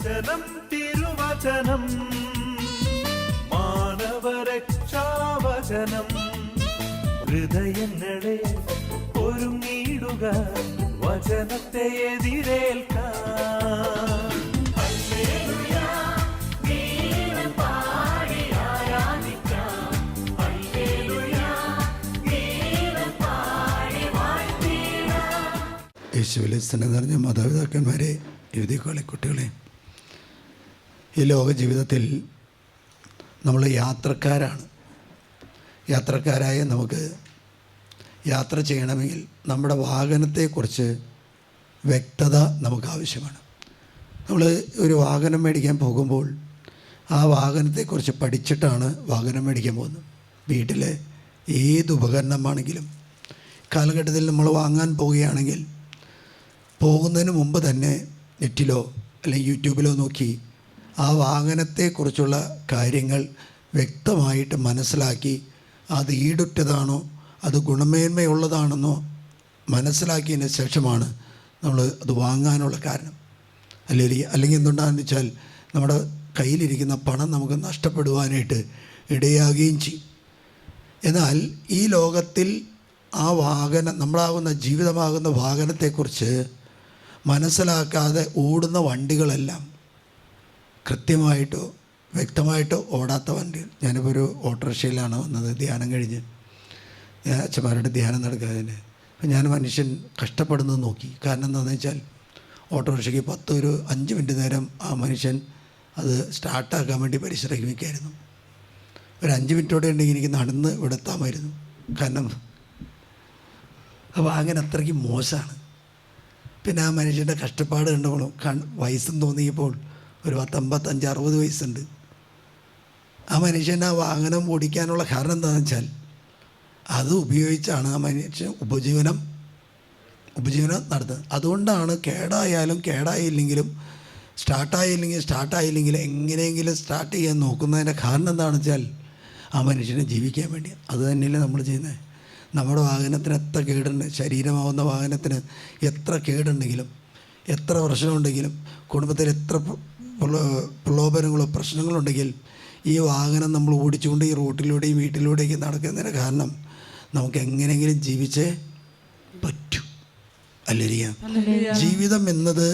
വചനം തിരുവചനം മാനവരക്ഷാവചനം ഹൃദയങ്ങളെ ഒരുങ്ങിയിടുക വചനത്തെ എതിരേൽക്കാൻ. യേശുവിൽ സ്നേഹം നിറഞ്ഞ മാതാപിതാക്കന്മാരെ, യുവതികളെ, കുട്ടികളെ, ഈ ലോക ജീവിതത്തിൽ നമ്മൾ യാത്രക്കാരാണ്. യാത്രക്കാരായ നമുക്ക് യാത്ര ചെയ്യണമെങ്കിൽ നമ്മുടെ വാഹനത്തെക്കുറിച്ച് വ്യക്തത നമുക്ക് ആവശ്യമാണ്. നമ്മൾ ഒരു വാഹനം മേടിക്കാൻ പോകുമ്പോൾ ആ വാഹനത്തെക്കുറിച്ച് പഠിച്ചിട്ടാണ് വാഹനം മേടിക്കാൻ പോകുന്നത്. വീട്ടിലെ ഏത് ഉപകരണമാണെങ്കിലും കാലഘട്ടത്തിൽ നമ്മൾ വാങ്ങാൻ പോവുകയാണെങ്കിൽ പോകുന്നതിന് മുമ്പ് തന്നെ നെറ്റിലോ അല്ലെങ്കിൽ യൂട്യൂബിലോ നോക്കി ആ വാഹനത്തെക്കുറിച്ചുള്ള കാര്യങ്ങൾ വ്യക്തമായിട്ട് മനസ്സിലാക്കി അത് ഈടുറ്റതാണോ അത് ഗുണമേന്മയുള്ളതാണെന്നോ മനസ്സിലാക്കിയതിന് ശേഷമാണ് നമ്മൾ അത് വാങ്ങാനുള്ള കാരണം. അല്ലെങ്കിൽ എന്തുണ്ടാകുന്ന വെച്ചാൽ നമ്മുടെ കയ്യിലിരിക്കുന്ന പണം നമുക്ക് നഷ്ടപ്പെടുവാനായിട്ട് ഇടയാകുകയും ചെയ്യും. എന്നാൽ ഈ ലോകത്തിൽ ആ വാഹനം നമ്മളാകുന്ന ജീവിതമാകുന്ന വാഹനത്തെക്കുറിച്ച് മനസ്സിലാക്കാതെ ഓടുന്ന വണ്ടികളെല്ലാം കൃത്യമായിട്ടോ വ്യക്തമായിട്ടോ ഓടാത്ത വണ്ടികൾ. ഞാനിപ്പോൾ ഒരു ഓട്ടോറിക്ഷയിലാണ് വന്നത് ധ്യാനം കഴിഞ്ഞ്. അച്ഛന്മാരുടെ ധ്യാനം നടക്കാതിന് അപ്പം ഞാൻ മനുഷ്യൻ കഷ്ടപ്പെടുന്നത് നോക്കി. കാരണം എന്താണെന്ന് വെച്ചാൽ ഓട്ടോറിക്ഷയ്ക്ക് 5 മിനിറ്റ് നേരം ആ മനുഷ്യൻ അത് സ്റ്റാർട്ടാക്കാൻ വേണ്ടി പരിശ്രമിക്കായിരുന്നു. ഒരു 5 മിനിറ്റോടെ ഉണ്ടെങ്കിൽ എനിക്ക് നടന്ന് ഇവിടെ എത്താമായിരുന്നു. കാരണം അപ്പോൾ അങ്ങനെ അത്രയ്ക്ക് മോശമാണ്. പിന്നെ ആ മനുഷ്യൻ്റെ കഷ്ടപ്പാട് കണ്ടപ്പോഴും വയസ്സും തോന്നിയപ്പോൾ ഒരു 55-60 വയസ്സുണ്ട്. ആ മനുഷ്യൻ ആ വാഹനം ഓടിക്കാനുള്ള കാരണം എന്താണെന്ന് വെച്ചാൽ അത് ഉപയോഗിച്ചാണ് ആ മനുഷ്യൻ ഉപജീവനം നടത്തുന്നത്. അതുകൊണ്ടാണ് കേടായില്ലെങ്കിലും സ്റ്റാർട്ടായില്ലെങ്കിലും എങ്ങനെയെങ്കിലും സ്റ്റാർട്ട് ചെയ്യാൻ നോക്കുന്നതിൻ്റെ കാരണം എന്താണെന്ന് വെച്ചാൽ ആ മനുഷ്യനെ ജീവിക്കാൻ വേണ്ടി. അത് തന്നെയല്ലേ നമ്മൾ ചെയ്യുന്നത്. നമ്മുടെ വാഹനത്തിന് എത്ര കേടുണ്ട്, ശരീരമാവുന്ന വാഹനത്തിന് എത്ര കേടുണ്ടെങ്കിലും എത്ര പ്രശ്നമുണ്ടെങ്കിലും കുടുംബത്തിൽ എത്ര പ്രലോഭനങ്ങളോ പ്രശ്നങ്ങളുണ്ടെങ്കിൽ ഈ വാഹനം നമ്മൾ ഓടിച്ചുകൊണ്ട് ഈ റോട്ടിലൂടെയും വീട്ടിലൂടെയൊക്കെ നടക്കുന്നതിന് കാരണം നമുക്ക് എങ്ങനെയെങ്കിലും ജീവിച്ചേ പറ്റൂ. അല്ലേരിയ ജീവിതം എന്നത്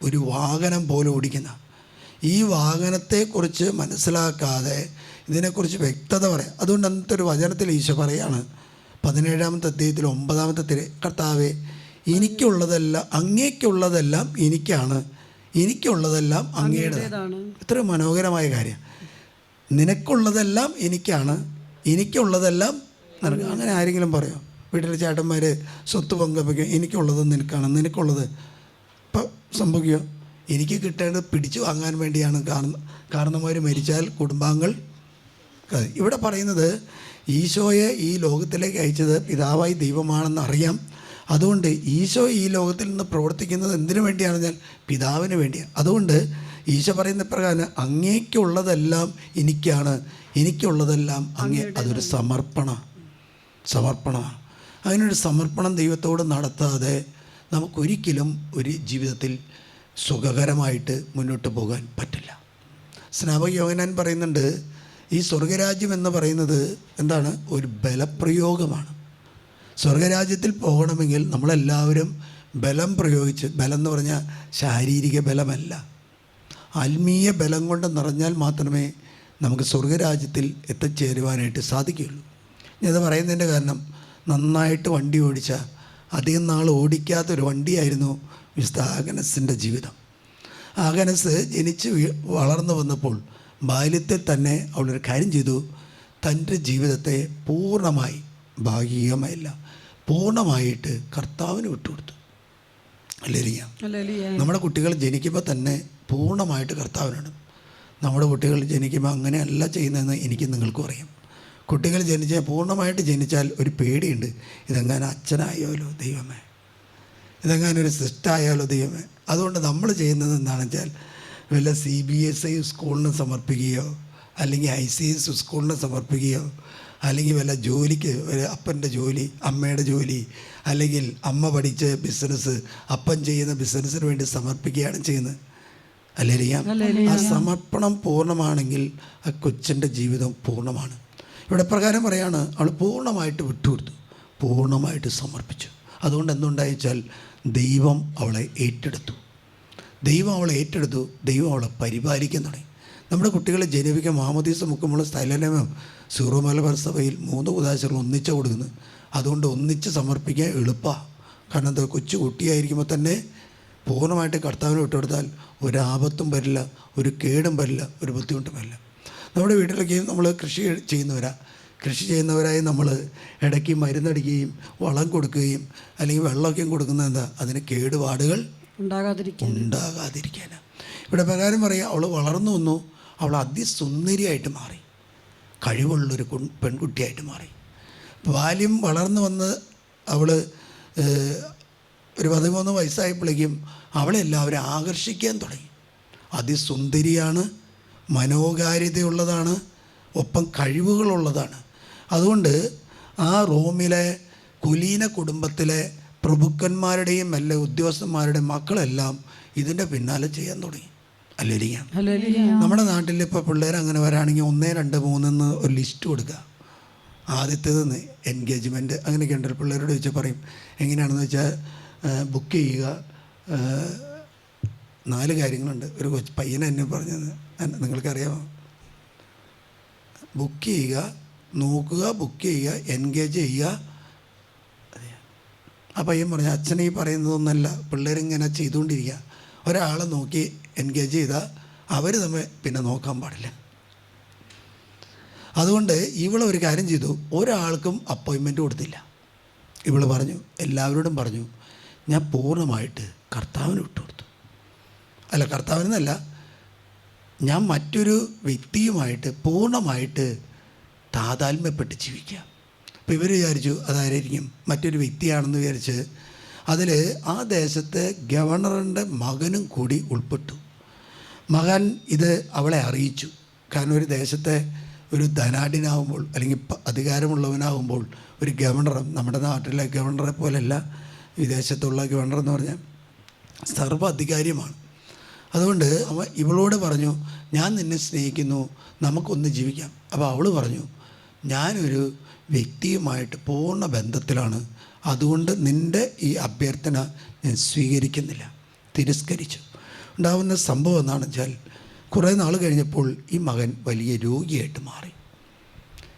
ഒരു വാഹനം പോലെ ഓടിക്കുന്ന ഈ വാഹനത്തെക്കുറിച്ച് മനസ്സിലാക്കാതെ ഇതിനെക്കുറിച്ച് വ്യക്തത പറയാം. അതുകൊണ്ട് അന്നത്തെ ഒരു വചനത്തിൽ ഈശോ പറയാണ് 17-ാമത്തെ അധ്യായത്തിൽ 9-ാമത്തെ കർത്താവേ, എനിക്കുള്ളതെല്ലാം അങ്ങേക്കുള്ളതെല്ലാം എനിക്കാണ്, എനിക്കുള്ളതെല്ലാം അങ്ങയുടേതാണ്. ഇത്ര മനോഹരമായ കാര്യം. നിനക്കുള്ളതെല്ലാം എനിക്കാണ്, എനിക്കുള്ളതെല്ലാം നിനക്ക്. അങ്ങനെ ആരെങ്കിലും പറയോ? വീട്ടിലെ ചേട്ടന്മാർ സ്വത്ത് പങ്കുവയ്ക്കും, എനിക്കുള്ളത് നിനക്കാണ്, നിനക്കുള്ളത് ഇപ്പം സംഭവിക്കുമോ? എനിക്ക് കിട്ടേണ്ടത് പിടിച്ചു വാങ്ങാൻ വേണ്ടിയാണ് കാരണന്മാർ മരിച്ചാൽ കുടുംബാംഗങ്ങൾ. ഇവിടെ പറയുന്നത് ഈശോയെ ഈ ലോകത്തിലേക്ക് അയച്ചത് പിതാവായി ദൈവമാണെന്ന് അറിയാം. അതുകൊണ്ട് ഈശോ ഈ ലോകത്തിൽ നിന്ന് പ്രവർത്തിക്കുന്നത് എന്തിനു വേണ്ടിയാണെന്ന് പിതാവിന് വേണ്ടിയാണ്. അതുകൊണ്ട് ഈശോ പറയുന്ന പ്രകാരം അങ്ങേക്കുള്ളതെല്ലാം എനിക്കാണ്, എനിക്കുള്ളതെല്ലാം അങ്ങേ. അതൊരു സമർപ്പണമാണ്. അങ്ങനൊരു സമർപ്പണം ദൈവത്തോട് നടത്താതെ നമുക്കൊരിക്കലും ഒരു ജീവിതത്തിൽ സുഖകരമായിട്ട് മുന്നോട്ട് പോകാൻ പറ്റില്ല. സ്നാപക യോഹന്നാൻ പറയുന്നുണ്ട്, ഈ സ്വർഗരാജ്യം എന്ന് പറയുന്നത് എന്താണ്? ഒരു ബലപ്രയോഗമാണ്. സ്വർഗരാജ്യത്തിൽ പോകണമെങ്കിൽ നമ്മളെല്ലാവരും ബലം പ്രയോഗിച്ച്, ബലം എന്ന് പറഞ്ഞാൽ ശാരീരിക ബലമല്ല, ആത്മീയ ബലം കൊണ്ട് നിറഞ്ഞാൽ മാത്രമേ നമുക്ക് സ്വർഗരാജ്യത്തിൽ എത്തിച്ചേരുവാനായിട്ട് സാധിക്കുകയുള്ളൂ. ഞാനത് പറയുന്നതിൻ്റെ കാരണം, നന്നായിട്ട് വണ്ടി ഓടിച്ച അധികം നാൾ ഓടിക്കാത്തൊരു വണ്ടിയായിരുന്നു വിശുദ്ധ ആഗനസിൻ്റെ ജീവിതം. ആഗനസ് ജനിച്ച് വളർന്നു വന്നപ്പോൾ ബാല്യത്തിൽ തന്നെ അവളൊരു കാര്യം ചെയ്തു. തൻ്റെ ജീവിതത്തെ പൂർണ്ണമായി, ഭാഗികമായില്ല പൂർണ്ണമായിട്ട് കർത്താവിന് വിട്ടുകൊടുത്തു. അല്ലേലിയ. നമ്മുടെ കുട്ടികൾ ജനിക്കുമ്പോൾ തന്നെ പൂർണ്ണമായിട്ട് കർത്താവിനാണ്. നമ്മുടെ കുട്ടികൾ ജനിക്കുമ്പോൾ അങ്ങനെയല്ല ചെയ്യുന്നതെന്ന് എനിക്ക് നിങ്ങൾക്കും അറിയാം. കുട്ടികൾ പൂർണ്ണമായിട്ട് ജനിച്ചാൽ ഒരു പേടിയുണ്ട്, ഇതെങ്ങാനും അച്ഛനായാലോ ദൈവമേ, ഇതെങ്ങാനൊരു സിസ്റ്റായാലോ ദൈവമേ. അതുകൊണ്ട് നമ്മൾ ചെയ്യുന്നത് എന്താണെന്ന് വെച്ചാൽ വല്ല CBSI സ്കൂളിന് സമർപ്പിക്കുകയോ അല്ലെങ്കിൽ ICS സ്കൂളിന് സമർപ്പിക്കുകയോ അല്ലെങ്കിൽ വല്ല ജോലിക്ക്, ഒരു അപ്പൻ്റെ ജോലി, അമ്മയുടെ ജോലി, അല്ലെങ്കിൽ അമ്മ പഠിച്ച ബിസിനസ്, അപ്പൻ ചെയ്യുന്ന ബിസിനസ്സിന് വേണ്ടി സമർപ്പിക്കുകയാണ് ചെയ്യുന്നത്. അല്ലേറിയാം. ആ സമർപ്പണം പൂർണ്ണമാണെങ്കിൽ ആ കൊച്ചിൻ്റെ ജീവിതം പൂർണ്ണമാണ്. ഇവിടെ പ്രകാരം പറയാണ്, അവൾ പൂർണ്ണമായിട്ട് വിട്ടുകൊടുത്തു, പൂർണ്ണമായിട്ട് സമർപ്പിച്ചു. അതുകൊണ്ട് എന്തുണ്ടായിച്ചാൽ ദൈവം അവളെ ഏറ്റെടുത്തു. ദൈവം അവളെ ഏറ്റെടുത്തു. ദൈവം അവളെ പരിപാലിക്കാൻ തുടങ്ങി. നമ്മുടെ കുട്ടികളെ ജനിപ്പിക്കാൻ മാമോദീസ മുക്കുമ്പോൾ സ്ഥലനമം സീറോ മലബാർ സഭയിൽ 3 ഉദാശകൾ ഒന്നിച്ച് കൊടുക്കുന്നത്. അതുകൊണ്ട് ഒന്നിച്ച് സമർപ്പിക്കാൻ എളുപ്പമാണ്. കാരണം എന്താ, കൊച്ചു കുട്ടിയായിരിക്കുമ്പോൾ തന്നെ പൂർണ്ണമായിട്ട് കർത്താവിന് വിട്ടുകൊടുത്താൽ ഒരാപത്തും വരില്ല, ഒരു കേടും വരില്ല, ഒരു ബുദ്ധിമുട്ടും വരില്ല. നമ്മുടെ വീട്ടിലൊക്കെ നമ്മൾ കൃഷി ചെയ്യുന്നവരായി നമ്മൾ ഇടയ്ക്ക് മരുന്നടിക്കുകയും വളം കൊടുക്കുകയും അല്ലെങ്കിൽ വെള്ളമൊക്കെ കൊടുക്കുന്നത് എന്താ, അതിന് കേടുപാടുകൾ ഉണ്ടാകാതിരിക്കാനാണ്. ഇവിടെ പ്രകാരം പറയാം, അവൾ വളർന്നു വന്നു, അവൾ അതിസുന്ദരിയായിട്ട് മാറി, കഴിവുള്ളൊരു പെൺകുട്ടിയായിട്ട് മാറി. ബാല്യം വളർന്നു വന്ന് അവൾ ഒരു 13 വയസ്സായപ്പോഴേക്കും അവളെ എല്ലാവരും ആകർഷിക്കാൻ തുടങ്ങി. അതിസുന്ദരിയാണ്, മനോഹാരിതയുള്ളതാണ്, ഒപ്പം കഴിവുകളുള്ളതാണ്. അതുകൊണ്ട് ആ റോമിലെ കുലീന കുടുംബത്തിലെ പ്രഭുക്കന്മാരുടെയും എല്ലാ ഉദ്യോഗസ്ഥന്മാരുടെയും മക്കളെല്ലാം ഇതിൻ്റെ പിന്നാലെ ചെയ്യാൻ തുടങ്ങി. അല്ലേരിക്കാം. നമ്മുടെ നാട്ടിൽ ഇപ്പോൾ പിള്ളേർ അങ്ങനെ വരാണെങ്കിൽ 1, 2, 3 ഒരു ലിസ്റ്റ് കൊടുക്കുക. ആദ്യത്തേത് എൻഗേജ്മെൻറ്റ് അങ്ങനെയൊക്കെ ഉണ്ട്. പിള്ളേരോട് ചോദിച്ചാൽ പറയും എങ്ങനെയാണെന്ന് വെച്ചാൽ ബുക്ക് ചെയ്യുക. 4 കാര്യങ്ങളുണ്ട്. ഒരു കൊച്ചു പയ്യനെ എന്നെ പറഞ്ഞത് നിങ്ങൾക്കറിയാമോ? ബുക്ക് ചെയ്യുക, നോക്കുക, ബുക്ക് ചെയ്യുക, എൻഗേജ് ചെയ്യുക. ആ പയ്യൻ പറഞ്ഞു, അച്ഛനെ ഈ പറയുന്നതൊന്നല്ല, പിള്ളേരിങ്ങനെ ചെയ്തുകൊണ്ടിരിക്കുക. ഒരാളെ നോക്കി എൻഗേജ് ചെയ്താൽ അവർ തമ്മിൽ പിന്നെ നോക്കാൻ പാടില്ല. അതുകൊണ്ട് ഇവളൊരു കാര്യം ചെയ്തു, ഒരാൾക്കും അപ്പോയിൻമെൻറ്റ് കൊടുത്തില്ല. ഇവൾ പറഞ്ഞു, എല്ലാവരോടും പറഞ്ഞു, ഞാൻ പൂർണ്ണമായിട്ട് കർത്താവിന് വിട്ടുകൊടുത്തു. അല്ല, കർത്താവിനെന്നല്ല, ഞാൻ മറ്റൊരു വ്യക്തിയുമായിട്ട് പൂർണ്ണമായിട്ട് താതാത്മ്യപ്പെട്ട് ജീവിക്കാം. അപ്പോൾ ഇവർ വിചാരിച്ചു അതായിരിക്കും മറ്റൊരു വ്യക്തിയാണെന്ന് വിചാരിച്ച് അതിൽ ആ ദേശത്തെ ഗവർണറിൻ്റെ മകനും കൂടി ഉൾപ്പെട്ടു. മകൻ ഇത് അവളെ അറിയിച്ചു. കാരണം ഒരു ദേശത്തെ ഒരു ധനാഢ്യനാകുമ്പോൾ അല്ലെങ്കിൽ അധികാരമുള്ളവനാകുമ്പോൾ ഒരു ഗവർണറും നമ്മുടെ നാട്ടിലെ ഗവർണറെ പോലെയല്ല, വിദേശത്തുള്ള ഗവർണർ എന്ന് പറഞ്ഞാൽ സർവ്വ അധികാരിയുമാണ്. അതുകൊണ്ട് അവൻ ഇവളോട് പറഞ്ഞു, ഞാൻ നിന്നെ സ്നേഹിക്കുന്നു, നമുക്കൊന്ന് ജീവിക്കാം. അപ്പോൾ അവൾ പറഞ്ഞു, ഞാനൊരു വ്യക്തിയുമായിട്ട് പൂർണ്ണ ബന്ധത്തിലാണ്, അതുകൊണ്ട് നിൻ്റെ ഈ അഭ്യർത്ഥന ഞാൻ സ്വീകരിക്കുന്നില്ല, തിരസ്കരിച്ചു. ഉണ്ടാകുന്ന സംഭവം എന്താണെന്ന് വെച്ചാൽ, കുറേ നാൾ കഴിഞ്ഞപ്പോൾ ഈ മകൻ വലിയ രോഗിയായിട്ട് മാറി.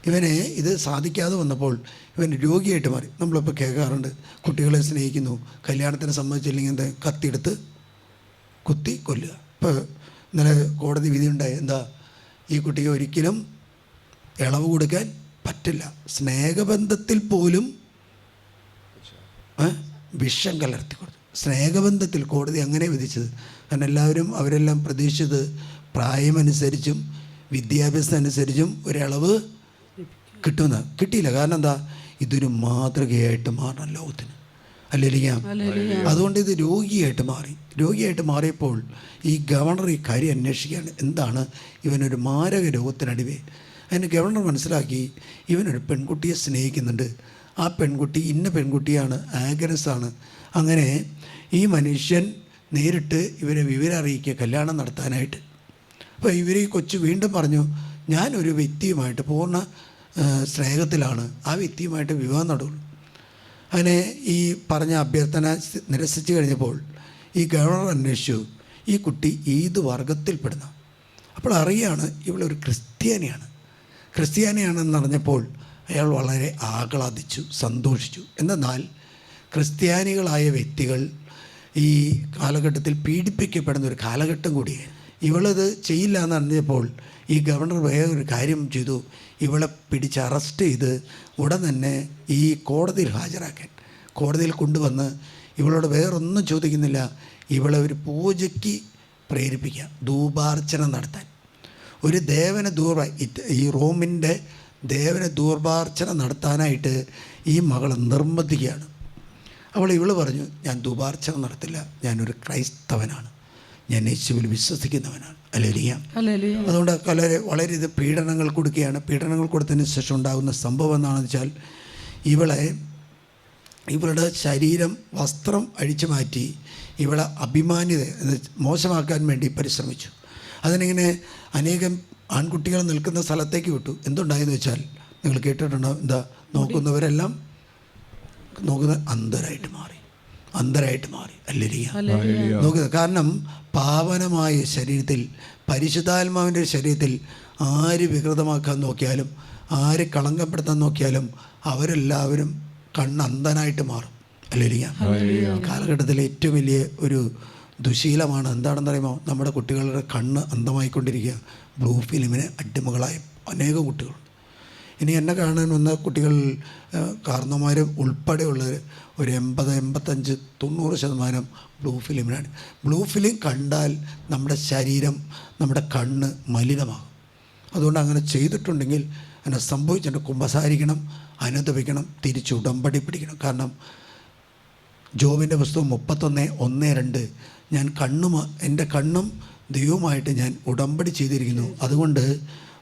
ഇവനെ ഇത് സാധിക്കാതെ വന്നപ്പോൾ ഇവൻ രോഗിയായിട്ട് മാറി. നമ്മളിപ്പോൾ കേൾക്കാറുണ്ട്, കുട്ടികളെ സ്നേഹിക്കുന്നു, കല്യാണത്തിന് സമ്മതിച്ചില്ലെങ്കിൽ എന്താ, കത്തിയെടുത്ത് കുത്തി കൊല്ലുക. ഇപ്പോൾ ഇന്നലെ കോടതി വിധി ഉണ്ടായി, എന്താ, ഈ കുട്ടിക്ക് ഒരിക്കലും ഇളവ് കൊടുക്കാൻ പറ്റില്ല. സ്നേഹബന്ധത്തിൽ പോലും വിഷം കലർത്തി കൊടുത്തു. സ്നേഹബന്ധത്തിൽ കോടതി അങ്ങനെ വിധിച്ചത്. കാരണം അവരെല്ലാം പ്രതീക്ഷിച്ചത് പ്രായമനുസരിച്ചും വിദ്യാഭ്യാസം അനുസരിച്ചും ഒരളവ് കിട്ടുമെന്ന്. കിട്ടിയില്ല. കാരണം എന്താ, ഇതൊരു മാതൃകയായിട്ട് മാറണം ലോകത്തിന്. അല്ലേലിക്കാം. അതുകൊണ്ട് ഇത് രോഗിയായിട്ട് മാറിയപ്പോൾ ഈ ഗവർണർ ഈ കാര്യം അന്വേഷിക്കുകയാണ്, എന്താണ് ഇവനൊരു മാരക രോഗത്തിനടിവേ. അതിന് ഗവർണർ മനസ്സിലാക്കി, ഇവനൊരു പെൺകുട്ടിയെ സ്നേഹിക്കുന്നുണ്ട്, ആ പെൺകുട്ടി ഇന്ന പെൺകുട്ടിയാണ്, ആഗ്രസാണ്. അങ്ങനെ ഈ മനുഷ്യൻ നേരിട്ട് ഇവരെ വിവരം അറിയിക്കുക കല്യാണം നടത്താനായിട്ട്. അപ്പോൾ ഇവർ ഈ കൊച്ചു വീണ്ടും പറഞ്ഞു, ഞാനൊരു വ്യക്തിയുമായിട്ട് പൂർണ്ണ സ്നേഹത്തിലാണ്, ആ വ്യക്തിയുമായിട്ട് വിവാഹം നടക്കുള്ളൂ. അങ്ങനെ ഈ പറഞ്ഞ അഭ്യർത്ഥന നിരസിച്ചു കഴിഞ്ഞപ്പോൾ ഈ ഗവർണർ അന്വേഷിച്ചു, ഈ കുട്ടി ഏത് വർഗത്തിൽപ്പെടുന്ന. അപ്പോൾ അറിയാണ് ഇവളൊരു ക്രിസ്ത്യാനിയാണെന്ന് അറിഞ്ഞപ്പോൾ അയാൾ വളരെ ആഹ്ലാദിച്ചു, സന്തോഷിച്ചു. എന്നാൽ ക്രിസ്ത്യാനികളായ വ്യക്തികൾ ഈ കാലഘട്ടത്തിൽ പീഡിപ്പിക്കപ്പെടുന്ന ഒരു കാലഘട്ടം കൂടിയാണ്. ഇവളത് ചെയ്യില്ല എന്ന് അറിഞ്ഞപ്പോൾ ഈ ഗവർണർ വേറൊരു കാര്യം ചെയ്തു, ഇവളെ പിടിച്ച് അറസ്റ്റ് ചെയ്ത് ഉടൻ തന്നെ ഈ കോടതിയിൽ ഹാജരാക്കാൻ, കോടതിയിൽ കൊണ്ടുവന്ന് ഇവളോട് വേറൊന്നും ചോദിക്കുന്നില്ല, ഇവളെ ഒരു പൂജയ്ക്ക് പ്രേരിപ്പിക്കുക, ധൂപാർച്ചന നടത്താൻ. ഒരു ദേവന ഈ റോമിൻ്റെ ദേവന ധൂപാർച്ചന നടത്താനായിട്ട് ഈ മകളെ നിർബന്ധിക്കുകയാണ്. ഇവൾ പറഞ്ഞു, ഞാൻ ധൂപാർച്ചന നടത്തില്ല, ഞാനൊരു ക്രൈസ്തവനാണ്, ഞാൻ യേശുവിൽ വിശ്വസിക്കുന്നവനാണ്. അല്ലേലിയാം. അതുകൊണ്ട് വളരെ ഇത് പീഡനങ്ങൾ കൊടുക്കുകയാണ്. പീഡനങ്ങൾ കൊടുത്തതിന് ശേഷം ഉണ്ടാകുന്ന സംഭവം എന്താണെന്ന് വെച്ചാൽ, ഇവളെ ഇവളുടെ ശരീരം വസ്ത്രം അഴിച്ചു മാറ്റി ഇവളെ അഭിമാന്യത മോശമാക്കാൻ വേണ്ടി പരിശ്രമിച്ചു. അതിനിങ്ങനെ അനേകം ആൺകുട്ടികൾ നിൽക്കുന്ന സ്ഥലത്തേക്ക് വിട്ടു. എന്തുണ്ടായെന്ന് വെച്ചാൽ നിങ്ങൾ കേട്ടിട്ടുണ്ടോ? എന്താ നോക്കുന്നവരെല്ലാം അന്ധരായിട്ട് മാറി. ഹല്ലേലൂയ. നോക്കുക, കാരണം പാവനമായ ശരീരത്തിൽ, പരിശുദ്ധാത്മാവിൻ്റെ ശരീരത്തിൽ ആര് വികൃതമാക്കാൻ നോക്കിയാലും, ആര് കളങ്കപ്പെടുത്താൻ നോക്കിയാലും അവരെല്ലാവരും അന്ധനായിട്ട് മാറും. ഹല്ലേലൂയ. കാലഘട്ടത്തിലെ ഏറ്റവും വലിയ ഒരു ദുശീലമാണ് എന്താണെന്ന് അറിയുമോ? നമ്മുടെ കുട്ടികളുടെ കണ്ണ് അന്ധമായിക്കൊണ്ടിരിക്കുക. ബ്ലൂ ഫിലിമിന് അടിമകളായ അനേകം കുട്ടികളുണ്ട്. ഇനി എന്നെ കാണാൻ വന്ന കുട്ടികൾ, കാരണവന്മാരും ഉൾപ്പെടെയുള്ളവർ ഒരു 80-85-90% ബ്ലൂ ഫിലിമിനാണ്. ബ്ലൂ ഫിലിം കണ്ടാൽ നമ്മുടെ ശരീരം, നമ്മുടെ കണ്ണ് മലിനമാകും. അതുകൊണ്ട് അങ്ങനെ ചെയ്തിട്ടുണ്ടെങ്കിൽ അങ്ങനെ സംഭവിച്ചിട്ട് കുമ്പസാരിക്കണം, അനുതപിക്കണം, തിരിച്ച് ഉടമ്പടി പിടിക്കണം. കാരണം ജോബിൻ്റെ പുസ്തകം 31:1-2 ഞാൻ എൻ്റെ കണ്ണും ദൈവവുമായിട്ട് ഞാൻ ഉടമ്പടി ചെയ്തിരിക്കുന്നു. അതുകൊണ്ട്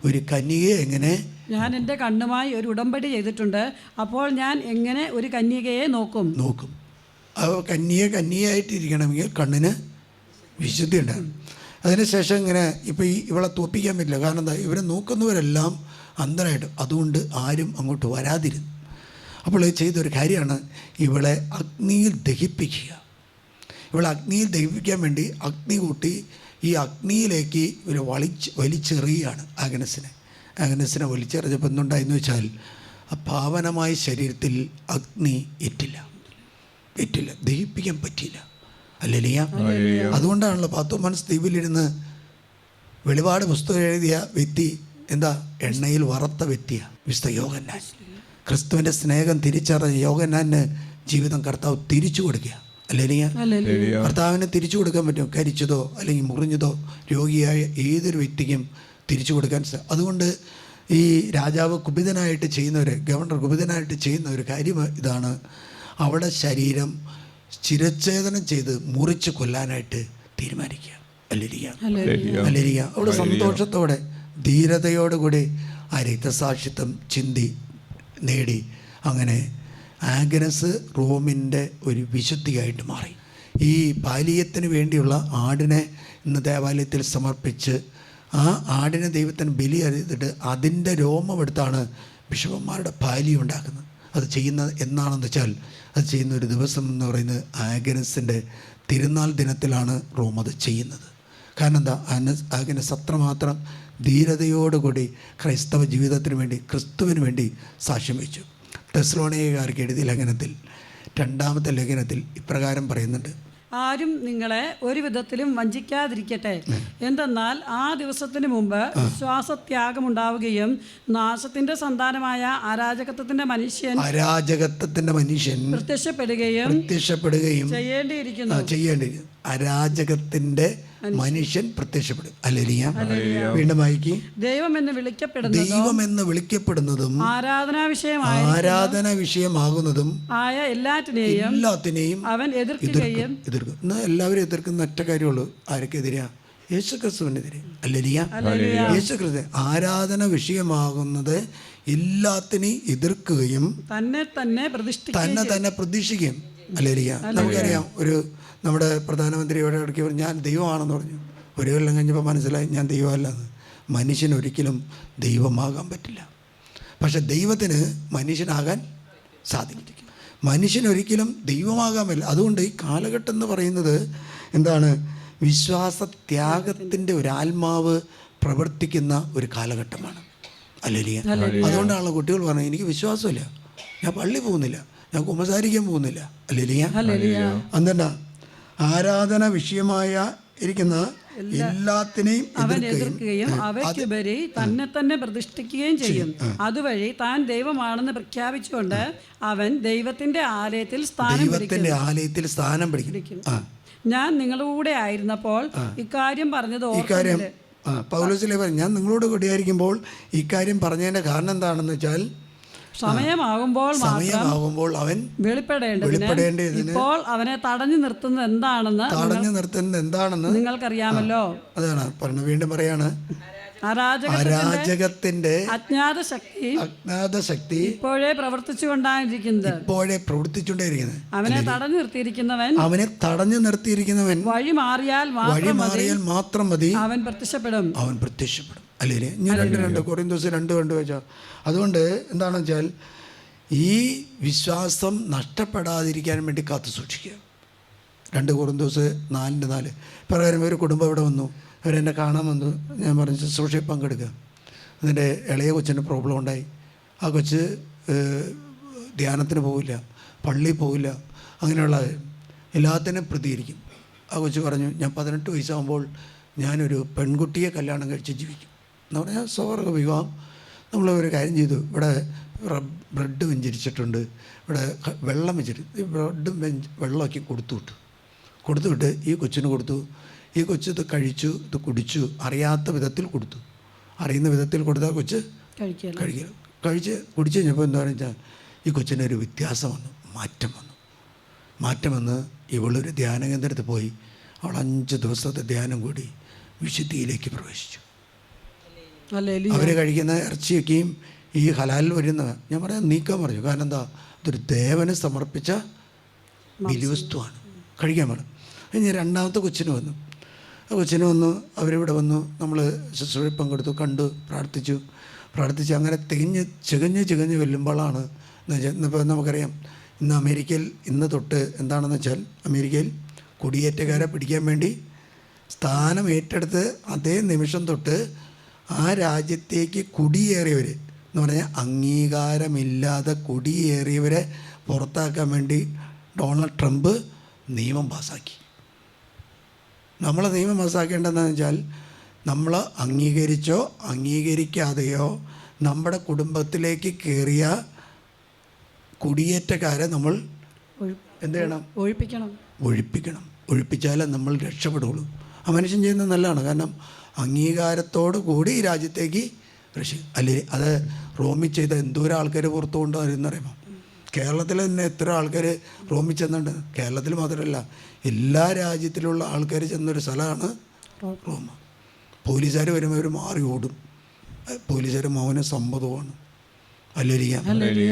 ഒരു കന്യകയെ എങ്ങനെ ഞാൻ എൻ്റെ കണ്ണുമായി ഒരു ഉടമ്പടി ചെയ്തിട്ടുണ്ട്, അപ്പോൾ ഞാൻ എങ്ങനെ ഒരു കന്യകയെ നോക്കും. കന്യകയായിട്ടിരിക്കണമെങ്കിൽ കണ്ണിന് വിശുദ്ധി ഉണ്ടാകും. അതിനുശേഷം ഇങ്ങനെ ഇപ്പോൾ ഇവളെ തോപ്പിക്കാൻ പറ്റില്ല. കാരണം എന്താ? ഇവരെ നോക്കുന്നവരെല്ലാം അന്ധരായിട്ട്. അതുകൊണ്ട് ആരും അങ്ങോട്ട് വരാതിരുന്നു. അപ്പോൾ ചെയ്തൊരു കാര്യമാണ് ഇവളെ അഗ്നിയിൽ ദഹിപ്പിക്കുക. ഇവളെ അഗ്നിയിൽ ദഹിപ്പിക്കാൻ വേണ്ടി അഗ്നി കൂട്ടി ഈ അഗ്നിയിലേക്ക് ഇവർ വലിച്ചെറിയുകയാണ് ആഗ്നസിനെ വലിച്ചെറിഞ്ഞപ്പോൾ എന്തുണ്ടായെന്ന് വെച്ചാൽ ആ പാവനമായ ശരീരത്തിൽ അഗ്നി ഏറ്റില്ല, ദഹിപ്പിക്കാൻ പറ്റിയില്ല. ഹല്ലേലൂയ. അതുകൊണ്ടാണല്ലോ 10 മനസ്സ് ദ്വീപിലിരുന്ന് വെളിപാട് പുസ്തകം എഴുതിയ വ്യക്തി എന്താ? എണ്ണയിൽ വറുത്ത വ്യക്തിയാണ് വിശുദ്ധ യോഹന്നാൻ. ക്രിസ്തുവിൻ്റെ സ്നേഹം തിരിച്ചറിഞ്ഞ യോഹന്നാന് ജീവിതം കർത്താവ് തിരിച്ചു കൊടുക്കുക. ഹല്ലേലൂയ. കർത്താവിന് തിരിച്ചു കൊടുക്കാൻ പറ്റും. കരിച്ചതോ അല്ലെങ്കിൽ മുറിഞ്ഞതോ രോഗിയായ ഏതൊരു വ്യക്തിക്കും തിരിച്ചു കൊടുക്കാൻ. അതുകൊണ്ട് ഈ രാജാവ് കുപിതനായിട്ട് ഗവർണർ കുപിതനായിട്ട് ചെയ്യുന്ന ഒരു കാര്യം ഇതാണ്. അവിടെ ശരീരം ചിരച്ഛേദനം ചെയ്ത് മുറിച്ച് കൊല്ലാനായിട്ട് തീരുമാനിക്കുക. ഹല്ലേലൂയ. അവിടെ സന്തോഷത്തോടെ ധീരതയോടുകൂടി ആ രക്തസാക്ഷിത്വം ചിന്തി നേടി. അങ്ങനെ ആഗ്നസ് റോമിൻ്റെ ഒരു വിശുദ്ധിയായിട്ട് മാറി. ഈ പാലീയത്തിന് വേണ്ടിയുള്ള ആടിനെ ഇന്ന് ദേവാലയത്തിൽ സമർപ്പിച്ച് ആ ആടിനെ ദൈവത്തിന് ബലി അറിയിച്ചിട്ട് അതിൻ്റെ രോമമെടുത്താണ് ബിഷപ്പന്മാരുടെ പാലി ഉണ്ടാക്കുന്നത്. അത് ചെയ്യുന്നത് എന്നാണെന്ന് വെച്ചാൽ അത് ചെയ്യുന്ന ഒരു ദിവസം എന്ന് പറയുന്നത് ആഗ്നസിൻ്റെ തിരുനാൾ ദിനത്തിലാണ് റോം അത് ചെയ്യുന്നത്. കാരണം എന്താ? ആഗ്നസ് അത്രമാത്രം ധീരതയോടുകൂടി ക്രൈസ്തവ ജീവിതത്തിന് വേണ്ടി, ക്രിസ്തുവിന് വേണ്ടി സാക്ഷ്യം വഹിച്ചു. തെസ്സലോനിക്കർക്ക് എഴുതിയ ലേഖനത്തിൽ 2-ാമത്തെ ലേഖനത്തിൽ ഇപ്രകാരം പറയുന്നുണ്ട്: ആരും നിങ്ങളെ ഒരു വിധത്തിലും വഞ്ചിക്കാതിരിക്കട്ടെ. എന്തെന്നാൽ ആ ദിവസത്തിന് മുമ്പ് വിശ്വാസത്യാഗമുണ്ടാവുകയും നാശത്തിന്റെ സന്താനമായ അരാജകത്വത്തിന്റെ മനുഷ്യൻ പ്രത്യക്ഷപ്പെടുകയും ചെയ്യേണ്ടിയിരിക്കുന്നു. അരാജകത്തിന്റെ മനുഷ്യൻ പ്രത്യക്ഷപ്പെടും. ഹല്ലേലൂയ. വീണ്ടും വായിക്കി. ദൈവമെന്ന് വിളിക്കപ്പെടുന്നതും ആരാധന വിഷയമാകുന്നതും ആയ എല്ലാത്തിനെയും അവൻ എതിർക്കും. എല്ലാവരും എതിർക്കുന്ന ഒറ്റ കാര്യമുള്ളൂ. ആർക്കെതിരെയാ? യേശുക്രിസ്തുവിനെതിരെ. ഹല്ലേലൂയ. യേശുക്രിസ്തു ആരാധന വിഷയമാകുന്നത് എല്ലാത്തിനെയും എതിർക്കുകയും തന്നെ പ്രതിഷ്ഠിക്കുകയും. ഹല്ലേലൂയ. നമുക്കറിയാം, നമ്മുടെ പ്രധാനമന്ത്രിയോടെ ഇടയ്ക്ക് ഞാൻ ദൈവമാണെന്ന് പറഞ്ഞു. ഒരു കൊല്ലം കഴിഞ്ഞപ്പോൾ മനസ്സിലായി ഞാൻ ദൈവമല്ലെന്ന്. മനുഷ്യനൊരിക്കലും ദൈവമാകാൻ പറ്റില്ല. പക്ഷെ ദൈവത്തിന് മനുഷ്യനാകാൻ സാധിക്കും. മനുഷ്യനൊരിക്കലും ദൈവമാകാൻ പറ്റില്ല. അതുകൊണ്ട് ഈ കാലഘട്ടം എന്ന് പറയുന്നത് എന്താണ്? വിശ്വാസത്യാഗത്തിൻ്റെ ഒരു ആത്മാവ് പ്രവർത്തിക്കുന്ന ഒരു കാലഘട്ടമാണ്. ഹല്ലേലൂയ. അതുകൊണ്ടാണല്ലോ കുട്ടികൾ പറഞ്ഞത് എനിക്ക് വിശ്വാസമില്ല, ഞാൻ പള്ളി പോകുന്നില്ല, ഞാൻ കുമ്പസാരിക്കാൻ പോകുന്നില്ല. ഹല്ലേലൂയ. അതെന്താ? ആരാധന വിഷയമായ ഇരിക്കുന്ന എല്ലാത്തിനെയും എതിർക്കുകയും അവയ്ക്കുപരി തന്നെ പ്രതിഷ്ഠിക്കുകയും ചെയ്യും. അതുവഴി താൻ ദൈവമാണെന്ന് പ്രഖ്യാപിച്ചുകൊണ്ട് അവൻ ദൈവത്തിന്റെ ആലയത്തിൽ സ്ഥാനം പിടിക്കും. ഞാൻ നിങ്ങളുടെ കൂടെ ആയിരുന്നപ്പോൾ ഇക്കാര്യം പറഞ്ഞത് പൗലോസിലെ പറഞ്ഞു, ഞാൻ നിങ്ങളോട് കൂടിയായിരിക്കുമ്പോൾ ഇക്കാര്യം പറഞ്ഞതിന്റെ കാരണം എന്താണെന്ന് വെച്ചാൽ സമയമാകുമ്പോൾ അവൻ വെളിപ്പെടേണ്ടതിന് ഇപ്പോൾ അവനെ തടഞ്ഞു നിർത്തുന്നത് എന്താണെന്ന് നിങ്ങൾക്കറിയാമല്ലോ. അതാണ് പറഞ്ഞു. വീണ്ടും പറയാണ്, അരാജകത്തിന്റെ അജ്ഞാത ശക്തി ഇപ്പോഴേ പ്രവർത്തിച്ചുകൊണ്ടേയിരിക്കുന്നത്. അവനെ തടഞ്ഞു നിർത്തിയിരിക്കുന്നവൻ വഴി മാറിയാൽ മാത്രം മതി അവൻ പ്രത്യക്ഷപ്പെടും. അല്ലേ? ഞാൻ രണ്ട് കൊറിന്തോസ് 2 വെച്ചാൽ അതുകൊണ്ട് എന്താണെന്ന് വെച്ചാൽ ഈ വിശ്വാസം നഷ്ടപ്പെടാതിരിക്കാൻ വേണ്ടി കാത്തു സൂക്ഷിക്കുക. 2 കൊറിന്തോസ് 4:4 പ്രകാരം ഒരു കുടുംബം ഇവിടെ വന്നു, അവരെന്നെ കാണാൻ വന്നു. ഞാൻ പറഞ്ഞു ശുശ്രൂഷയിൽ പങ്കെടുക്കുക. അതിൻ്റെ ഇളയ കൊച്ചിന് പ്രോബ്ലം ഉണ്ടായി. ആ കൊച്ച് ധ്യാനത്തിന് പോവില്ല, പള്ളിയിൽ പോവില്ല, അങ്ങനെയുള്ള എല്ലാത്തിനും പ്രതികരിക്കും. ആ കൊച്ച് പറഞ്ഞു, ഞാൻ 18 വയസ്സാകുമ്പോൾ ഞാനൊരു പെൺകുട്ടിയെ കല്യാണം കഴിച്ച് ജീവിക്കും എന്ന് പറഞ്ഞാൽ സ്വർഗ്ഗ വിവാഹം. നമ്മളൊരു കാര്യം ചെയ്തു, ഇവിടെ ബ്രെഡ് വെഞ്ചരിച്ചിട്ടുണ്ട്, ഇവിടെ വെള്ളം വെച്ചിട്ട് ഈ ബ്രെഡും വെള്ളമാക്കി കൊടുത്തുവിട്ട് ഈ കൊച്ചിന് കൊടുത്തു. ഈ കൊച്ച് ഇത് കഴിച്ചു, ഇത് കുടിച്ചു, അറിയാത്ത വിധത്തിൽ കൊടുത്തു. അറിയുന്ന വിധത്തിൽ കൊടുത്താൽ കൊച്ച് കുടിച്ചു കഴിഞ്ഞപ്പോൾ എന്താണെന്ന് വെച്ചാൽ ഈ കൊച്ചിനൊരു വ്യത്യാസം വന്നു, മാറ്റം വന്ന് ഇവളൊരു ധ്യാന കേന്ദ്രത്തിൽ പോയി. അവൾ 5 ദിവസത്തെ ധ്യാനം കൂടി വിശുദ്ധിയിലേക്ക് പ്രവേശിച്ചു. അവർ കഴിക്കുന്ന ഇറച്ചിയൊക്കെയും ഈ ഹലാലിൽ വരുന്ന ഞാൻ പറയാൻ നീക്കാൻ പറഞ്ഞു. കാരണം എന്താ, ഇതൊരു ദേവന് സമർപ്പിച്ച ബലിവസ്തുവാണ്, കഴിക്കാൻ പറഞ്ഞു. കഴിഞ്ഞ് 2ാമത്തെ കൊച്ചിന് വന്നു. ആ കൊച്ചിന് വന്നു, അവരിവിടെ വന്നു, നമ്മൾ ശുശ്രൂഷയിൽ പങ്കെടുത്തു, കണ്ടു, പ്രാർത്ഥിച്ച് അങ്ങനെ ചികഞ്ഞ് വെല്ലുമ്പോഴാണ് എന്ന് വെച്ചാൽ ഇന്നിപ്പോൾ നമുക്കറിയാം, ഇന്ന് അമേരിക്കയിൽ തൊട്ട് എന്താണെന്ന് വെച്ചാൽ അമേരിക്കയിൽ കുടിയേറ്റക്കാരെ പിടിക്കാൻ വേണ്ടി സ്ഥാനം ഏറ്റെടുത്ത് അതേ നിമിഷം തൊട്ട് ആ രാജ്യത്തേക്ക് കുടിയേറിയവർ എന്ന് പറഞ്ഞാൽ അംഗീകാരമില്ലാതെ കുടിയേറിയവരെ പുറത്താക്കാൻ വേണ്ടി ഡൊണാൾഡ് ട്രംപ് നിയമം പാസ്സാക്കി. നമ്മൾ നിയമം പാസ്സാക്കേണ്ടതെന്ന് വെച്ചാൽ നമ്മൾ അംഗീകരിച്ചോ അംഗീകരിക്കാതെയോ നമ്മുടെ കുടുംബത്തിലേക്ക് കയറിയ കുടിയേറ്റക്കാരെ നമ്മൾ എന്ത് ചെയ്യണം? ഒഴിപ്പിച്ചാലേ നമ്മൾ രക്ഷപ്പെടുകയുള്ളൂ. ആ മനുഷ്യൻ ചെയ്യുന്നത് നല്ലതാണ്. കാരണം അംഗീകാരത്തോടു കൂടി ഈ രാജ്യത്തേക്ക് അല്ലേ? അത് റോമിൽ ചെയ്ത എന്തോരം ആൾക്കാർ പുറത്തു കൊണ്ടുവരുന്നറിയുമോ? കേരളത്തിൽ തന്നെ എത്ര ആൾക്കാർ റോമിൽ ചെന്നുണ്ട്. കേരളത്തിൽ മാത്രമല്ല, എല്ലാ രാജ്യത്തിലുള്ള ആൾക്കാർ ചെന്നൊരു സ്ഥലമാണ് റോമ. പോലീസുകാർ വരുമ്പോൾ അവർ മാറി ഓടും. പോലീസുകാർ മൗന സമ്മതമാണ്. അല്ലേരിക്കാം.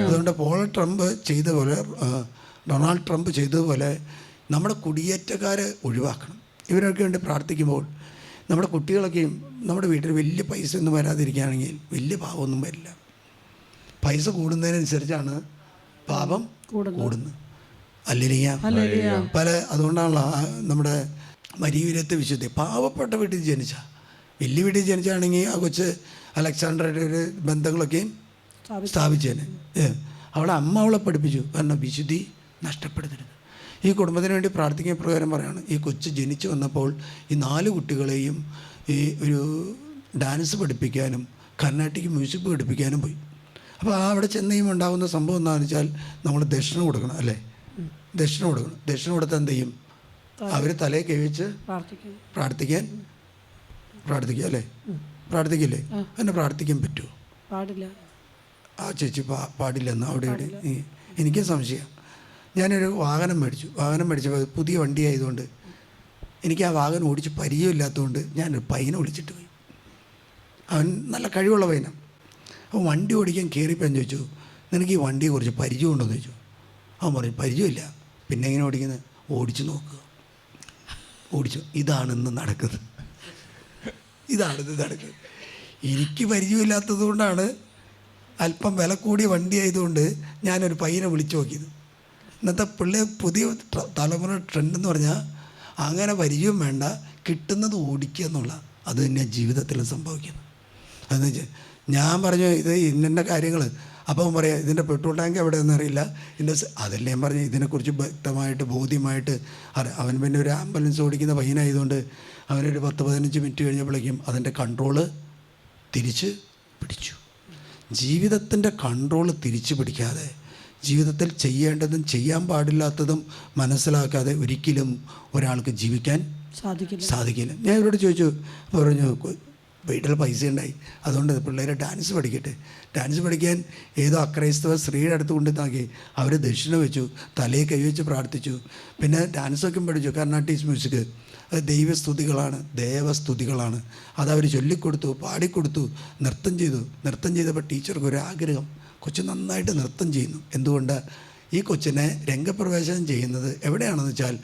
അതുകൊണ്ട് ഡൊണാൾഡ് ട്രംപ് ചെയ്തതുപോലെ നമ്മുടെ കുടിയേറ്റക്കാരെ ഒഴിവാക്കണം. ഇവരൊക്കെ വേണ്ടി പ്രാർത്ഥിക്കുമ്പോൾ നമ്മുടെ കുട്ടികളൊക്കെയും നമ്മുടെ വീട്ടിൽ വലിയ പൈസ ഒന്നും വരാതിരിക്കുകയാണെങ്കിൽ വലിയ പാപമൊന്നും വരില്ല. പൈസ കൂടുന്നതിനനുസരിച്ചാണ് പാപം കൂടുന്നത്. അല്ലേരിക്കാം. അതുകൊണ്ടാണല്ലോ നമ്മുടെ മരീവിരത്തെ വിശുദ്ധി പാവപ്പെട്ട വീട്ടിൽ വലിയ വീട്ടിൽ ജനിച്ചാണെങ്കിൽ ആ കൊച്ച് അലക്സാണ്ടറുടെ ഒരു ബന്ധങ്ങളൊക്കെയും സ്ഥാപിച്ചേനെ. അവളെ അമ്മ അവളെ പഠിപ്പിച്ചു, കാരണം വിശുദ്ധി നഷ്ടപ്പെടുത്തരുത്. ഈ കുടുംബത്തിന് വേണ്ടി പ്രാർത്ഥിക്കുന്ന പ്രകാരം പറയാണ്, ഈ കൊച്ച് ജനിച്ചു വന്നപ്പോൾ ഈ 4 കുട്ടികളെയും ഈ ഒരു ഡാൻസ് പഠിപ്പിക്കാനും കർണാട്ടിക് മ്യൂസിക് പഠിപ്പിക്കാനും പോയി. അപ്പോൾ അവിടെ ചെന്നയും ഉണ്ടാകുന്ന സംഭവം എന്താണെന്ന് വെച്ചാൽ നമ്മൾ ദക്ഷിണ കൊടുക്കണം. അല്ലേ? ദക്ഷിണ കൊടുത്താൽ എന്ത് ചെയ്യും? അവർ തലയെ കഴിച്ച് പ്രാർത്ഥിക്കുക അല്ലേ? പ്രാർത്ഥിക്കില്ലേ? എന്നെ പ്രാർത്ഥിക്കാൻ പറ്റുമോ? ആ ചേച്ചി പാടില്ലെന്ന് അവിടെ എനിക്ക് സംശയം. ഞാനൊരു വാഹനം മേടിച്ചപ്പോൾ പുതിയ വണ്ടി ആയതുകൊണ്ട് എനിക്ക് ആ വാഹനം ഓടിച്ച് പരിചയമില്ലാത്തതുകൊണ്ട് ഞാനൊരു പയ്യനെ വിളിച്ചിട്ട് പോയി. അവൻ നല്ല കഴിവുള്ള പയ്യനാണ്. അപ്പോൾ വണ്ടി ഓടിക്കാൻ കയറിയപ്പോൾ ചോദിച്ചു, നിനക്ക് ഈ വണ്ടിയെ കുറിച്ച് പരിചയമുണ്ടോ എന്ന് ചോദിച്ചു. അവൻ പറഞ്ഞു പരിചയമില്ല. പിന്നെ എങ്ങനെ ഓടിക്കുന്നത്? ഓടിച്ചു നോക്കുക. ഇതാണിന്ന് നടക്കുന്നത്. എനിക്ക് പരിചയമില്ലാത്തത് കൊണ്ടാണ്, അല്പം വില കൂടിയ വണ്ടി ആയതുകൊണ്ട് ഞാനൊരു പയ്യനെ വിളിച്ചു നോക്കിയത്. ഇന്നത്തെ പുതിയ തലമുറ ട്രെൻഡ് എന്ന് പറഞ്ഞാൽ അങ്ങനെ പരിചയം വേണ്ട, കിട്ടുന്നത് ഓടിക്കുക എന്നുള്ള അത് തന്നെയാണ് ജീവിതത്തിൽ സംഭവിക്കുന്നത്. അതെന്ന് വെച്ചാൽ ഞാൻ പറഞ്ഞു ഇത് ഇന്ന കാര്യങ്ങൾ, അപ്പം പറയാം ഇതിൻ്റെ പെട്രോൾ ടാങ്ക് എവിടെയെന്ന് അറിയില്ല, അതല്ലേ ഞാൻ പറഞ്ഞു ഇതിനെക്കുറിച്ച് വ്യക്തമായിട്ട് ബോധ്യമായിട്ട് അവൻ പിന്നെ ഒരു ആംബുലൻസ് ഓടിക്കുന്ന പയ്യനായതുകൊണ്ട് അവനൊരു 10-15 മിനിറ്റ് കഴിഞ്ഞപ്പോഴേക്കും അതിൻ്റെ കൺട്രോള് തിരിച്ച് പിടിച്ചു. ജീവിതത്തിൻ്റെ കൺട്രോള് തിരിച്ചു പിടിക്കാതെ, ജീവിതത്തിൽ ചെയ്യേണ്ടതും ചെയ്യാൻ പാടില്ലാത്തതും മനസ്സിലാക്കാതെ ഒരിക്കലും ഒരാൾക്ക് ജീവിക്കാൻ സാധിക്കില്ല. ഞാൻ ഇവരോട് ചോദിച്ചു, അപ്പോൾ പറഞ്ഞു വീട്ടിൽ പൈസ ഉണ്ടായി, അതുകൊണ്ട് പിള്ളേരെ ഡാൻസ് പഠിക്കട്ടെ. ഡാൻസ് പഠിക്കാൻ ഏതോ അക്രൈസ്തവ സ്ത്രീയുടെ അടുത്ത് കൊണ്ടുവന്നാക്കി അവർ ദക്ഷിണ വെച്ചു, തലയിൽ കൈവച്ച് പ്രാർത്ഥിച്ചു. പിന്നെ ഡാൻസൊക്കെ പഠിച്ചു, കർണാട്ടിക് മ്യൂസിക്. അത് ദൈവസ്തുതികളാണ്, ദേവസ്തുതികളാണ്. അതവർ ചൊല്ലിക്കൊടുത്തു, പാടിക്കൊടുത്തു, നൃത്തം ചെയ്തു. നൃത്തം ചെയ്തപ്പോൾ ടീച്ചർക്ക് ഒരു ആഗ്രഹം, കൊച്ചു നന്നായിട്ട് നൃത്തം ചെയ്യുന്നു. എന്തുകൊണ്ട്? ഈ കൊച്ചിനെ രംഗപ്രവേശനം ചെയ്യുന്നത് എവിടെയാണെന്ന് വെച്ചാൽ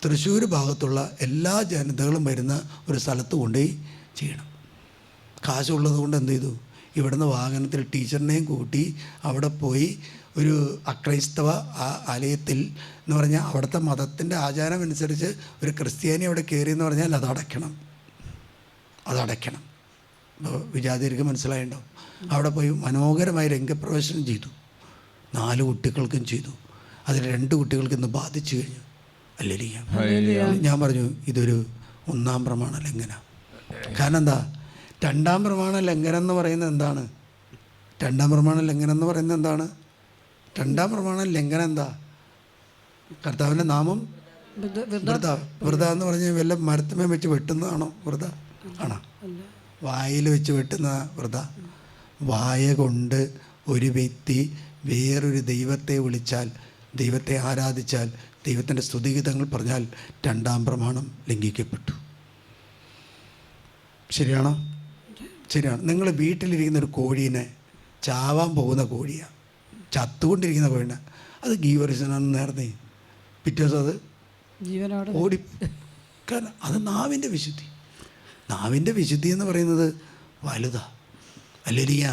തൃശ്ശൂർ ഭാഗത്തുള്ള എല്ലാ ജനതകളും വരുന്ന ഒരു സ്ഥലത്ത് കൊണ്ടുപോയി ചെയ്യണം. കാശുള്ളത് കൊണ്ട് എന്ത് ചെയ്തു, ഇവിടുന്ന് വാഹനത്തിൽ ടീച്ചറിനെയും കൂട്ടി അവിടെ പോയി ഒരു അക്രൈസ്തവ ആലയത്തിൽ എന്ന് പറഞ്ഞാൽ അവിടുത്തെ മതത്തിൻ്റെ ആചാരം അനുസരിച്ച് ഒരു ക്രിസ്ത്യാനി അവിടെ കയറിയെന്ന് പറഞ്ഞാൽ അതടയ്ക്കണം. അപ്പോൾ വിജാതിരിക്ക് മനസ്സിലായിട്ടുണ്ടാവും. അവിടെ പോയി മനോഹരമായി രംഗപ്രവേശനം ചെയ്തു. 4 കുട്ടികൾക്കും ചെയ്തു. അതിൽ 2 കുട്ടികൾക്ക് ഇന്ന് ബാധിച്ചു കഴിഞ്ഞു. അല്ലേലൂയ. ഞാൻ പറഞ്ഞു ഇതൊരു 1-ാം പ്രമാണ ലംഘനം. കാരണം എന്താ? 2-ാം പ്രമാണ ലംഘനം എന്ന് പറയുന്നത് എന്താണ്? 2-ാം പ്രമാണ ലംഘനം എന്ന് പറയുന്നത് എന്താണ്? 2-ാം പ്രമാണ ലംഘനം എന്താ? കർത്താവിൻ്റെ നാമം വൃത എന്ന് പറഞ്ഞാൽ വല്ല മരത്തുമേ വെച്ച് വെട്ടുന്നതാണോ വൃത? ആണോ? വായിൽ വെച്ച് വെട്ടുന്ന വൃത. വായ കൊണ്ട് ഒരു വ്യക്തി വേറൊരു ദൈവത്തെ വിളിച്ചാൽ, ദൈവത്തെ ആരാധിച്ചാൽ, ദൈവത്തിൻ്റെ സ്തുതിഗീതങ്ങൾ പറഞ്ഞാൽ 2-ാം പ്രമാണം ലംഘിക്കപ്പെട്ടു. ശരിയാണോ? ശരിയാണ്. നിങ്ങൾ വീട്ടിലിരിക്കുന്ന ഒരു കോഴീനെ, ചാവാൻ പോകുന്ന കോഴിയാണ്, ചത്തുകൊണ്ടിരിക്കുന്ന കോഴിനെ, അത് ഗീവറിസനാണെന്ന് നേർന്നേ പിറ്റേ ദിവസം അത് ജീവനോടെ ഓടി. കാരണം അത് നാവിൻ്റെ വിശുദ്ധി. നാവിൻ്റെ വിശുദ്ധി എന്ന് പറയുന്നത് വലുതാ. അല്ലേലിയ.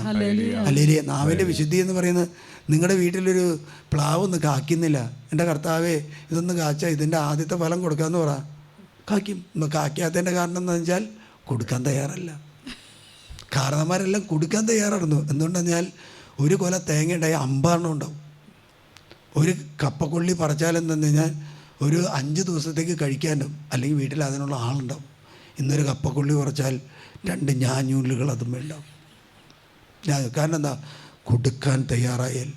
നാവിൻ്റെ വിശുദ്ധി എന്ന് പറയുന്നത് നിങ്ങളുടെ വീട്ടിലൊരു പ്ലാവ് ഒന്ന് കായ്ക്കുന്നില്ല, എൻ്റെ കർത്താവേ ഇതൊന്ന് കാച്ചാൽ ഇതിൻ്റെ ആദ്യത്തെ ഫലം കൊടുക്കാമെന്ന് പറ, കായ്ക്കും. കായ്ക്കാത്തതിൻ്റെ കാരണം എന്താണെന്ന് വെച്ചാൽ കൊടുക്കാൻ തയ്യാറല്ല. കാരണന്മാരെല്ലാം കൊടുക്കാൻ തയ്യാറായിരുന്നു. എന്തുകൊണ്ടെന്ന് പറഞ്ഞാൽ ഒരു കൊല തേങ്ങ ഉണ്ടായി 50 ഉണ്ടാവും. ഒരു കപ്പക്കൊള്ളി പറിച്ചാൽ എന്തെന്ന് കഴിഞ്ഞാൽ ഒരു 5 ദിവസത്തേക്ക് കഴിക്കാനും, അല്ലെങ്കിൽ വീട്ടിൽ അതിനുള്ള ആളുണ്ടാവും. ഇന്നൊരു കപ്പക്കൊള്ളി കുറച്ചാൽ 2 ഞാഞ്ഞൂലുകൾ അതും ഉണ്ടാവും. കാരണം എന്താ? കൊടുക്കാൻ തയ്യാറായാൽ.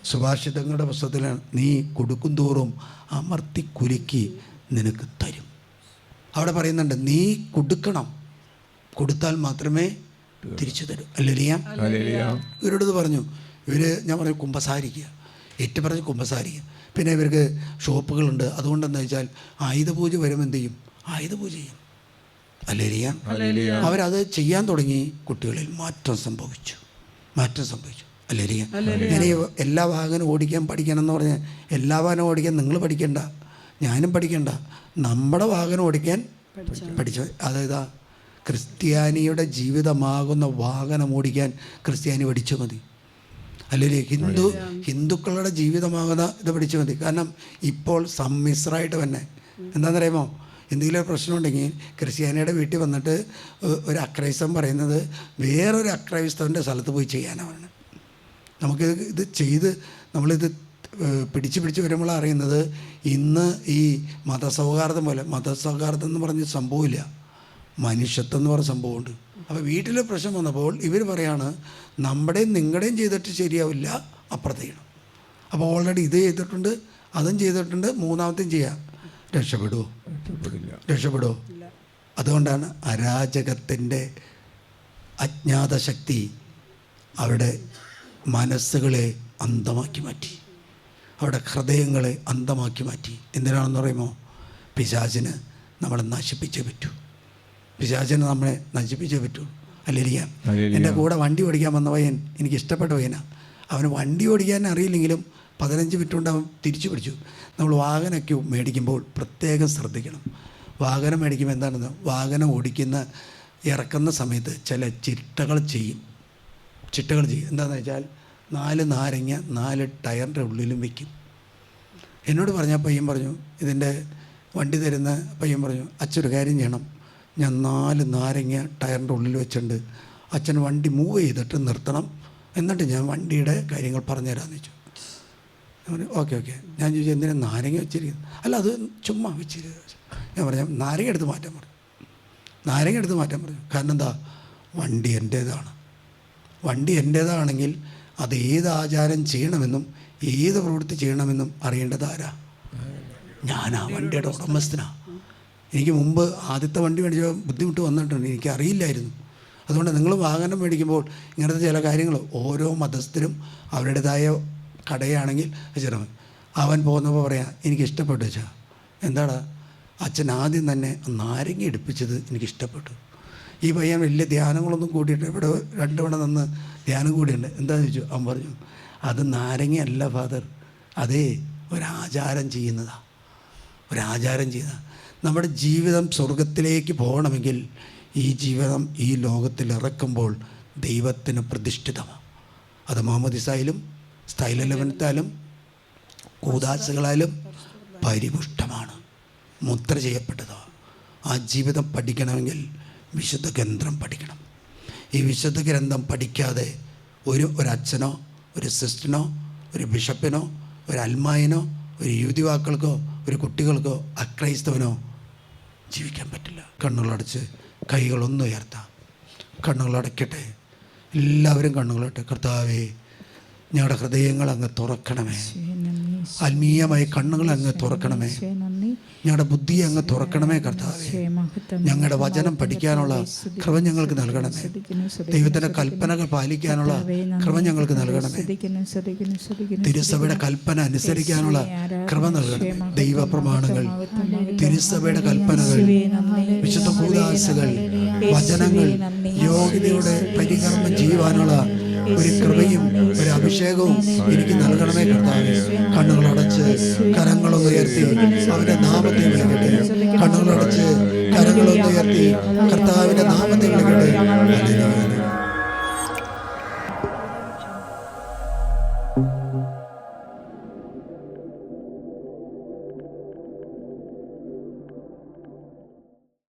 സുഭാഷിതങ്ങളുടെ പുസ്തകത്തിലാണ് നീ കൊടുക്കും തോറും അമർത്തി കുലുക്കി നിനക്ക് തരും. അവിടെ പറയുന്നുണ്ട് നീ കൊടുക്കണം, കൊടുത്താൽ മാത്രമേ തിരിച്ചു തരൂ. അല്ലേലിയ. ഇവരോടത് പറഞ്ഞു. ഞാൻ പറഞ്ഞു കുമ്പസാരിക്കുക, പറഞ്ഞ് കുമ്പസാരിക്കുക. പിന്നെ ഇവർക്ക് ഷോപ്പുകളുണ്ട്. അതുകൊണ്ടെന്ന് വെച്ചാൽ ആയുധപൂജ വരുമ്പോൾ എന്ത് ചെയ്യും? ആയുധപൂജ ചെയ്യും. അല്ലേലിയ. അവരത് ചെയ്യാൻ തുടങ്ങി. കുട്ടികളിൽ മാറ്റം സംഭവിച്ചു. അല്ലേലിയ. ഞാൻ എല്ലാ വാഹനം ഓടിക്കാൻ പഠിക്കണമെന്ന് പറഞ്ഞാൽ എല്ലാ വാഹനം ഓടിക്കാൻ നിങ്ങൾ പഠിക്കണ്ട, ഞാനും പഠിക്കണ്ട. നമ്മുടെ വാഹനം ഓടിക്കാൻ പഠിച്ചു. അതായത് ക്രിസ്ത്യാനിയുടെ ജീവിതമാകുന്ന വാഹനം ഓടിക്കാൻ ക്രിസ്ത്യാനി പഠിച്ചു മതി. അല്ലെങ്കിൽ ഹിന്ദുക്കളുടെ ജീവിതമാകുന്ന ഇത് പഠിച്ചു മതി. കാരണം ഇപ്പോൾ സമ്മിശ്രമായിട്ട് തന്നെ എന്താണെന്നറിയാമോ, എന്തെങ്കിലും പ്രശ്നം ഉണ്ടെങ്കിൽ ക്രിസ്ത്യാനിയുടെ വീട്ടിൽ വന്നിട്ട് ഒരു അക്രൈസ്തവൻ പറയുന്നത് വേറൊരു അക്രൈസ്തവൻ്റെ സ്ഥലത്ത് പോയി ചെയ്യാനാണ്. നമുക്ക് ഇത് ചെയ്ത് നമ്മളിത് പിടിച്ച് വരുമ്പോൾ അറിയുന്നത് ഇന്ന് ഈ മതസൗഹാർദ്ദം പോലെ, മതസൗഹാർദ്ദം എന്ന് പറഞ്ഞ സംഭവമില്ല, മനുഷ്യത്വം എന്ന് പറഞ്ഞ സംഭവമുണ്ട്. അപ്പോൾ വീട്ടിലെ പ്രശ്നം വന്നപ്പോൾ ഇവർ പറയാണ് നമ്മുടെയും നിങ്ങളുടെയും ചെയ്തിട്ട് ശരിയാവില്ല, അപ്പുറത്ത് ചെയ്യണം. അപ്പോൾ ഓൾറെഡി ഇത് ചെയ്തിട്ടുണ്ട്, അതും ചെയ്തിട്ടുണ്ട്, 3ാമത്തെയും ചെയ്യാം. രക്ഷപ്പെടുമോ? അതുകൊണ്ടാണ് അരാജകത്തിൻ്റെ അജ്ഞാത ശക്തി അവരുടെ മനസ്സുകളെ അന്ധമാക്കി മാറ്റി, അവരുടെ ഹൃദയങ്ങളെ അന്ധമാക്കി മാറ്റി. എന്തിനാണെന്ന് പറയുമോ? പിശാചിന് നമ്മളെ നശിപ്പിച്ചേ പറ്റൂ. അല്ലേലിയ. എൻ്റെ കൂടെ വണ്ടി ഓടിക്കാൻ വന്ന പയ്യൻ, എനിക്ക് ഇഷ്ടപ്പെട്ട പയ്യനാണ്. അവന് വണ്ടി ഓടിക്കാൻ അറിയില്ലെങ്കിലും 15 മിനിറ്റ് കൊണ്ട് അവൻ തിരിച്ചു പിടിച്ചു. നമ്മൾ വാഹനമൊക്കെ മേടിക്കുമ്പോൾ പ്രത്യേകം ശ്രദ്ധിക്കണം. വാഹനം മേടിക്കുമ്പോൾ എന്താണെന്ന്, വാഹനം ഇറക്കുന്ന സമയത്ത് ചില ചിട്ടകൾ ചെയ്യും. എന്താണെന്ന് വെച്ചാൽ 4 നാരങ്ങ 4 ടയറിൻ്റെ ഉള്ളിലും വയ്ക്കും. എന്നോട് പറഞ്ഞ പയ്യൻ പറഞ്ഞു, ഇതിൻ്റെ വണ്ടി തരുന്ന പയ്യൻ പറഞ്ഞു, അച്ഛനൊരു കാര്യം ചെയ്യണം, ഞാൻ 4 നാരങ്ങ ടയറിൻ്റെ ഉള്ളിൽ വെച്ചിട്ടുണ്ട്, അച്ഛൻ വണ്ടി മൂവ് ചെയ്തിട്ട് നിർത്തണം, എന്നിട്ട് ഞാൻ വണ്ടിയുടെ കാര്യങ്ങൾ പറഞ്ഞുതരാമെന്ന് വെച്ചു. ഓക്കെ. ഞാൻ ചോദിച്ചു എന്തിനാണ് നാരങ്ങ വെച്ചിരിക്കുന്നത്? അല്ല അത് ചുമ്മാ വെച്ചിരിക്കുന്നത്. ഞാൻ പറഞ്ഞു നാരങ്ങ എടുത്ത് മാറ്റാൻ പറഞ്ഞു. കാരണം എന്താ? വണ്ടി എൻ്റേതാണെങ്കിൽ അത് ഏത് ആചാരം ചെയ്യണമെന്നും ഏത് പ്രവൃത്തി ചെയ്യണമെന്നും അറിയേണ്ടത് ആരാ? ഞാനാ വണ്ടിയുടെ ഉടമസ്ഥനാണ്. എനിക്ക് മുമ്പ് ആദ്യത്തെ വണ്ടി മേടിച്ച ബുദ്ധിമുട്ട് വന്നിട്ടുണ്ട്, എനിക്കറിയില്ലായിരുന്നു. അതുകൊണ്ട് നിങ്ങൾ വാഹനം മേടിക്കുമ്പോൾ ഇങ്ങനത്തെ ചില കാര്യങ്ങൾ, ഓരോ മതസ്ഥരും അവരുടേതായ കടയാണെങ്കിൽ ചേർന്ന് അവൻ പോകുന്നപ്പോൾ പറയാം എനിക്ക് ഇഷ്ടപ്പെട്ടു വെച്ചാൽ എന്താടാ അച്ഛൻ ആദ്യം തന്നെ നാരങ്ങ എടുപ്പിച്ചത് എനിക്കിഷ്ടപ്പെട്ടു. ഈ പയ്യൻ വലിയ ധ്യാനങ്ങളൊന്നും കൂടിയിട്ട് ഇവിടെ 2 തവണ നിന്ന് ധ്യാനം കൂടിയുണ്ട്. എന്താണെന്ന് ചോദിച്ചു. അവൻ പറഞ്ഞു, അത് നാരങ്ങയല്ല ഫാദർ, അതേ ഒരാചാരം ചെയ്യുന്നതാണ്, ഒരാചാരം ചെയ്യുന്നതാണ്. നമ്മുടെ ജീവിതം സ്വർഗത്തിലേക്ക് പോകണമെങ്കിൽ ഈ ജീവിതം ഈ ലോകത്തിൽ ഇറക്കുമ്പോൾ ദൈവത്തിന് പ്രതിഷ്ഠിതമാണ്. അത് മാമോദിസായാലും സ്ഥൈലലവനത്താലും കൂദാശകളാലും പരിപുഷ്ടമാണ്, മുദ്ര ചെയ്യപ്പെട്ടതോ. ആ ജീവിതം പഠിക്കണമെങ്കിൽ വിശുദ്ധ ഗ്രന്ഥം പഠിക്കണം. ഈ വിശുദ്ധ ഗ്രന്ഥം പഠിക്കാതെ ഒരു അച്ഛനോ ഒരു സിസ്റ്ററിനോ ഒരു ബിഷപ്പിനോ ഒരു അൽമായനോ ഒരു യുവതിവാക്കൾക്കോ ഒരു കുട്ടികൾക്കോ അക്രൈസ്തവനോ ജീവിക്കാൻ പറ്റില്ല. കണ്ണുകളടച്ച് കൈകളൊന്നും ഉയർത്താം. കണ്ണുകളടയ്ക്കട്ടെ, എല്ലാവരും കണ്ണുകളട്ടെ. കർത്താവേ, ഞങ്ങളുടെ ഹൃദയങ്ങൾ അങ്ങ് തുറക്കണമേ, ആത്മീയമായ കണ്ണുകൾ അങ്ങ് തുറക്കണമേ, ഞങ്ങളുടെ ബുദ്ധിയെ അങ്ങ് തുറക്കണമേ. കർത്താവേ, ഞങ്ങളുടെ വചനം പഠിക്കാനുള്ള കൃപ ഞങ്ങൾക്ക് നൽകണമേ. ദൈവത്തിൻ്റെ കൽപ്പനകൾ പാലിക്കാനുള്ള കൃപ ഞങ്ങൾക്ക് നൽകണമേ. തിരുസഭയുടെ കൽപ്പന അനുസരിക്കാനുള്ള കൃപ നൽകണമേ. ദൈവപ്രമാണങ്ങൾ, തിരുസഭയുടെ കൽപ്പനകൾ, വിശുദ്ധ കൂദാശകൾ, വചനങ്ങൾ യോഗ്യതയുടെ പരികർമ്മം ചെയ്യുവാനുള്ള ഒരു കൃപയും ഒരു അഭിഷേകവും എനിക്ക് നൽകണമേ. കർത്താവേ, കണ്ണുകളടച്ച് കരങ്ങളൊന്നുയർത്തി അവൻ്റെ നാമത്തെ വിളിക്കട്ടെ. കണ്ണുകളടച്ച് കരങ്ങളൊന്നുയർത്തി കർത്താവിൻ്റെ നാമത്തെ വിളിക്കട്ടെ. ഹല്ലേലൂയ.